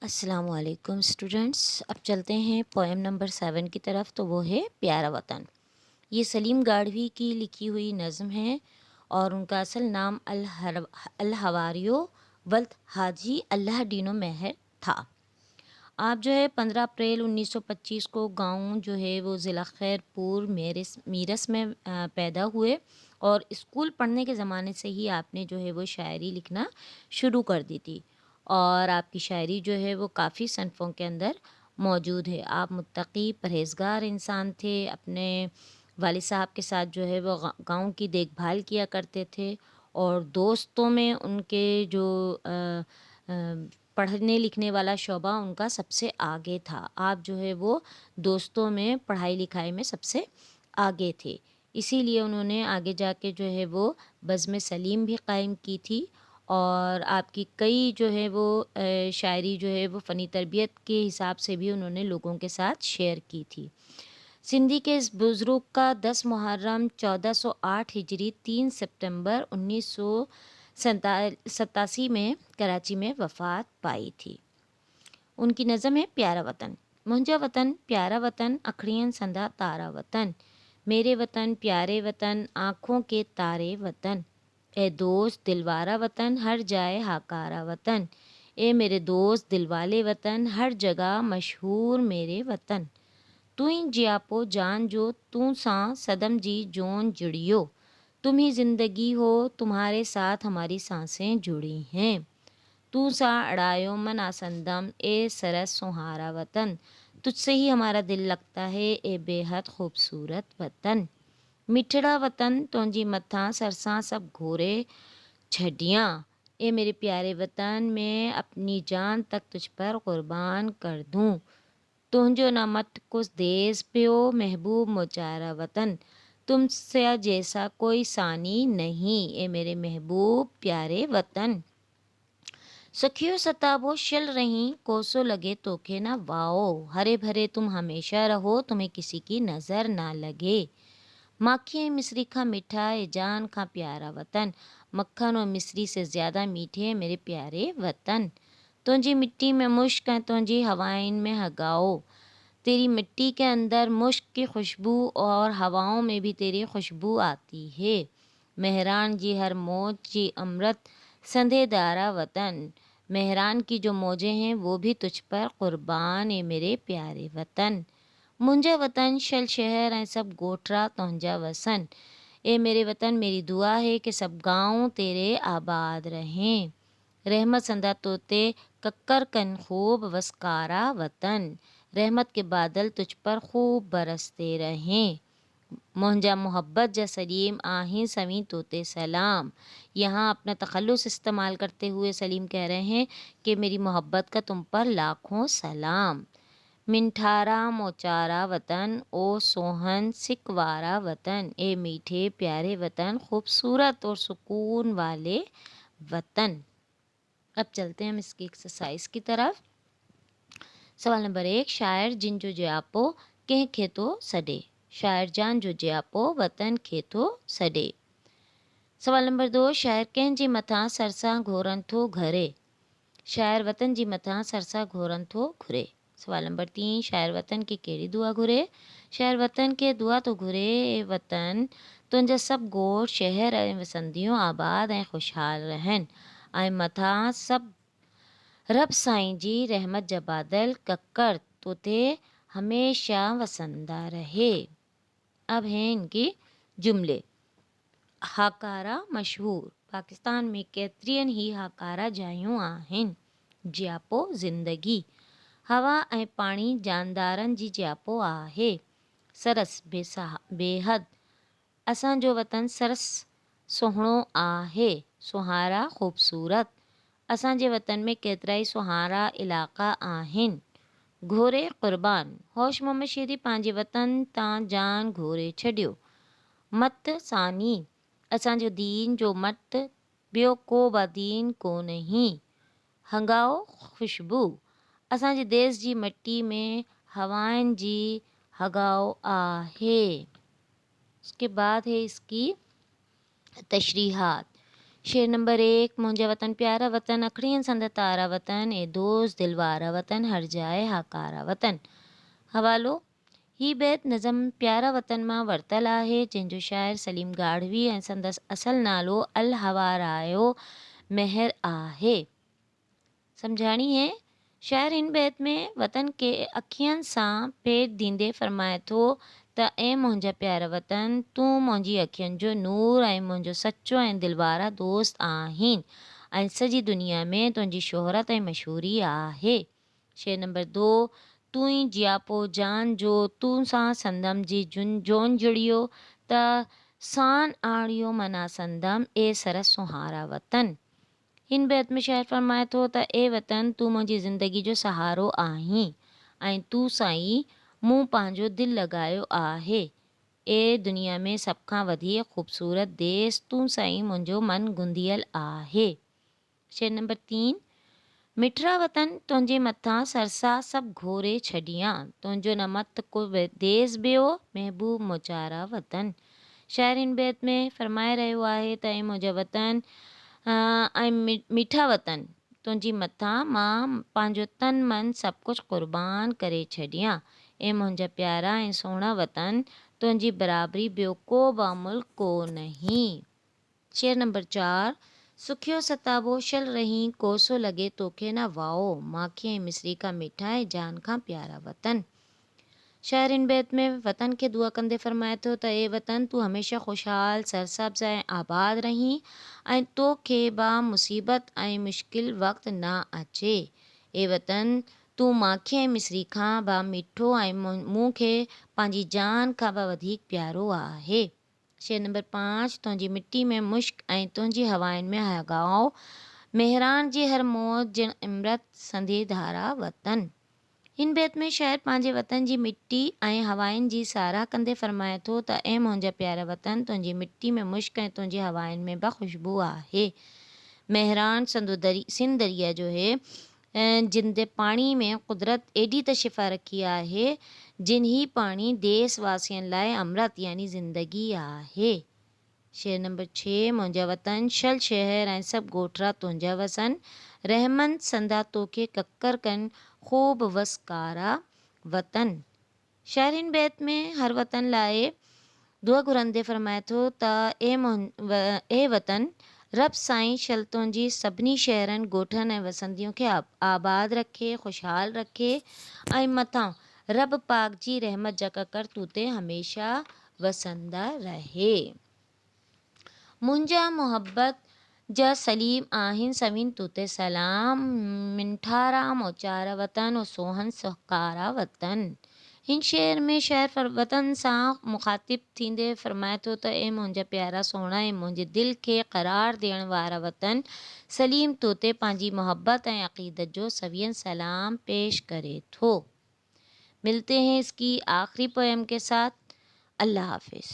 السلام علیکم اسٹوڈنٹس، اب چلتے ہیں پوئم نمبر 7 کی طرف، تو وہ ہے پیارا وطن۔ یہ سلیم گاڑھوی کی لکھی ہوئی نظم ہے اور ان کا اصل نام الحواریو ولد حاجی اللہ ڈینو مہر تھا۔ آپ جو ہے 15 اپریل 1925 کو گاؤں جو ہے وہ ضلع خیر پور میرس میں پیدا ہوئے، اور اسکول پڑھنے کے زمانے سے ہی آپ نے جو ہے وہ شاعری لکھنا شروع کر دی تھی، اور آپ کی شاعری جو ہے وہ کافی صنفوں کے اندر موجود ہے۔ آپ متقی پرہیزگار انسان تھے، اپنے والد صاحب کے ساتھ جو ہے وہ گاؤں کی دیکھ بھال کیا کرتے تھے، اور دوستوں میں ان کے جو پڑھنے لکھنے والا شعبہ ان کا سب سے آگے تھا۔ آپ جو ہے وہ دوستوں میں پڑھائی لکھائی میں سب سے آگے تھے، اسی لیے انہوں نے آگے جا کے جو ہے وہ بزم سلیم بھی قائم کی تھی، اور آپ کی کئی جو ہے وہ شاعری جو ہے وہ فنی تربیت کے حساب سے بھی انہوں نے لوگوں کے ساتھ شیئر کی تھی۔ سندھی کے اس بزرگ کا 10 محرم 1408 ہجری 3 سپتمبر 1987 میں کراچی میں وفات پائی تھی۔ ان کی نظم ہے پیارا وطن۔ منجا وطن پیارا وطن، اکھڑیاں سندھا تارا وطن، میرے وطن پیارے وطن، آنکھوں کے تارے وطن، اے دوست دلوارا وطن، ہر جائے ہاکارا وطن، اے میرے دوست دل والے وطن، ہر جگہ مشہور میرے وطن، تو ہی جیاپو جان جو تو ساں صدم جی جون جڑیو، تم ہی زندگی ہو تمہارے ساتھ ہماری سانسیں جڑی ہیں، تو سا اڑایو من آسندم اے سرس سہارا وطن، تجھ سے ہی ہمارا دل لگتا ہے اے بے حد خوبصورت وطن، مٹھڑا وطن تونجی متھاں سرساں سب گھورے چھڈیاں، اے میرے پیارے وطن میں اپنی جان تک تجھ پر قربان کر دوں، تنجو نہ مت کس دیس پیو محبوب مچارا وطن، تم سے جیسا کوئی ثانی نہیں اے میرے محبوب پیارے وطن، سکھیو ستابو شل رہیں کوسو لگے توکھے نہ واؤ، ہرے بھرے تم ہمیشہ رہو تمہیں کسی کی نظر نہ لگے، ماکھی مصری کا میٹھا اے جان کا پیارا وطن، مکھن اور مصری سے زیادہ میٹھے میرے پیارے وطن، تونجی مٹی میں مشک ہے تونجی ہوائن میں ہگاؤ، تیری مٹی کے اندر مشک کی خوشبو اور ہواؤں میں بھی تیری خوشبو آتی ہے، مہران جی ہر موج جی امرت سندھے دارا وطن، مہران کی جو موجیں ہیں وہ بھی تجھ پر قربان اے میرے پیارے وطن، منجا وطن شل شہر ہیں سب گوٹھرا تونجا وسن، اے میرے وطن میری دعا ہے کہ سب گاؤں تیرے آباد رہیں، رحمت سندھا توتے ککر کن خوب وسکارا وطن، رحمت کے بادل تجھ پر خوب برستے رہیں، مہنجا محبت جا سلیم آہیں سویں توتے سلام، یہاں اپنا تخلص استعمال کرتے ہوئے سلیم کہہ رہے ہیں کہ میری محبت کا تم پر لاکھوں سلام، منٹھارا موچارا وطن او سوہن سکوارا وطن، اے میٹھے پیارے وطن خوبصورت اور سکون والے وطن۔ اب چلتے ہیں ہم اس کی ایکسرسائز کی طرف۔ سوال نمبر 1، شاعر جن جو جیاپو کہیں کھیتو سڈے، شاعر جان جو جیاپو وطن کھیتو سڈے۔ سوال نمبر 2، شاعر کہیں جی متھاں سرساں گھورن تھو گھرے، شاعر وطن جی متھاں سرساں گھورن تھو گھرے۔ سوال نمبر 3، شاعر وطن کی کیڑی دعا گھرے، شاعر وطن کے دعا تو گھرے اے وطن تنجا سب گوڑ شہر اے وسندیوں آباد اے خوشحال رہن، آئے متھاں سب رب سائیں جی رحمت جا بادل ککر توتے ہمیشہ وسندہ رہے۔ اب ہیں ان کے جملے۔ ہاکارا مشہور، پاکستان میں کیترین ہی ہاکارا جایوں آہن، جیاپو زندگی، ہوا ऐं पाणी जानदारनि जी जियापो आहे، सरस बेहद असांजो वतन सरस सुहिणो आहे, सुहारा ख़ूबसूरत असांजे वतन में केतिरा ई सुहारा इलाइक़ा आहिनि, घोरे क़ुर्बान होश मोहम्मद शेरी पंहिंजे वतन तां जान घोरे छॾियो, मत सानी असांजो दीन जो मत ॿियो को बि दीन कोन्हे, हंगाओ ख़ुशबू असांजे देश जी मट्टी में हवाइन जी हगाओ आहे। उसके बाद है इसकी तशरीहात। शेर नंबर 1, मुंहिंजा वतन प्यारा वतन, अखड़ियनि संद तारा वतन, ए दोस्त दिल वारा वतन, हर जाए हाकारा वतन। हवालो: ही बैत नज़म प्यारा वतन मां वरितल आहे, जंहिंजो शाइर सलीम गाढ़वी ऐं संदसि असल नालो अल हवारायो महर आहे। सम्झाणी है, शाइर हिन बैत में वतन के अखियनि सां पेट ॾींदे फरमाए थो त ऐं मुंहिंजा प्यारा वतन, तूं मुंहिंजी अखियुनि जो नूर ऐं मुंहिंजो सचो ऐं दिलवारा दोस्त आहीं ऐं सॼी दुनिया में तुंहिंजी शोहरत ऐं मशहूरी आहे। शेर नंबर 2, तूं ई जियापो जान जो, तूं सां संदम जी जोन जुड़ियो त सान आड़ियो मना संदम, ए सरस सुहारा वतन। हिन बैत में शाइर फरमाए थो त ए वतन, तूं मुंहिंजी ज़िंदगी जो सहारो आहीं ऐं तूं सां ई मूं पंहिंजो दिलि लॻायो आहे। ए दुनिया में सभ खां वधीक ख़ूबसूरत देस, तूं सां ई मुंहिंजो मन गुंदियल आहे। शेर नंबर 3, मिठड़ा वतन, तुंहिंजे मथां सरसा सभु घोरे छॾियां, तुंहिंजो न मत को देस ॿियो, महबूब मुचारा वतन। शाइर हिन बैत में फरमाए रहियो आहे त ऐं मुंहिंजा वतन ऐं मीठा वतन, तुंहिंजी मथां मां पंहिंजो तन मन सभु कुझु क़ुर्बान करे छॾियां। ए मुंहिंजा प्यारा ऐं सुहिणा वतन, तुंहिंजी बराबरी ॿियो को बि मुल्क कोन्हे। शेर नंबर 4, सुखियो सताबो शल रही, कोसो लॻे तोखे न वाओ, माखी ऐं मिसरी खां मीठा ऐं जान खां प्यारा वतन। शाइर हिन बैत में वतन खे दुआ कंदे फरमाए थो त ए वतन, तूं हमेशह ख़ुशहाल, सरसब्ज़ ऐं आबाद रहीं ऐं तोखे बा मुसीबत ऐं मुश्किल वक़्तु न अचे। ए वतन, तूं माखी ऐं मिसरी खां बा मिठो ऐं मूं खे पंहिंजी जान खां बि वधीक प्यारो आहे। शेर नंबर 5, तुंहिंजी मिट्टी में मुश्क ऐं तुंहिंजी हवाउनि में हगाओ, मेहरान जी हर मौत जिन अमृत संधे धारा वतन। हिन बैत में शाइर पंहिंजे वतन जी मिट्टी ऐं हवाउनि जी साराह कंदे फरमाए थो त ऐं मुंहिंजा प्यारा वतन, तुंहिंजी मिट्टी में मुश्क ऐं तुंहिंजी हवाउनि में बि ख़ुशबू आहे। मेहरान सिंध दरिया जो है, जिन दे पाणी में कुदरत एॾी त शिफ़ा रखी आहे, जिन ही पाणी देशवासियुनि लाइ अमृत यानी ज़िंदगी आहे। शेर नंबर 6, मुंहिंजा वतन शल शहर ऐं सभु ॻोठरा तुंहिंजा वसन, रहमन संदा तोखे ककर कनि ख़ूब वसकारा वतन। शाइर हिन बैत में हर वतन लाइ दुआ घुरंदे फरमाए थो त ए वतन, रब साईं शल तुंहिंजी सभिनी शहरनि ॻोठनि ऐं वसंदियूं खे आबाद रखे, ख़ुशहाल रखे ऐं मथां रब पाक जी रहमत जा ककर तूं ते हमेशह वसंदा रहे। मुंहिंजा मोहब्बत जा सलीम आहिनि सवीन तूं ते सलाम, मिंठारा मोचारा वतन और सोहन सहकारा वतन। हिन शेर में शाइर वतन सां मुखातिब थींदे फरमाए थो त ए मुंहिंजा प्यारा सोहिणा ऐं मुंहिंजे दिलि खे क़रार ॾियण वारा वतन, सलीम तो ते पंहिंजी मोहब्बत ऐं अक़ीदत जो सवियन सलाम पेश करे थो। मिलते हैं इसकी आखिरी पोयम के साथ। अल्लाह हाफिज़।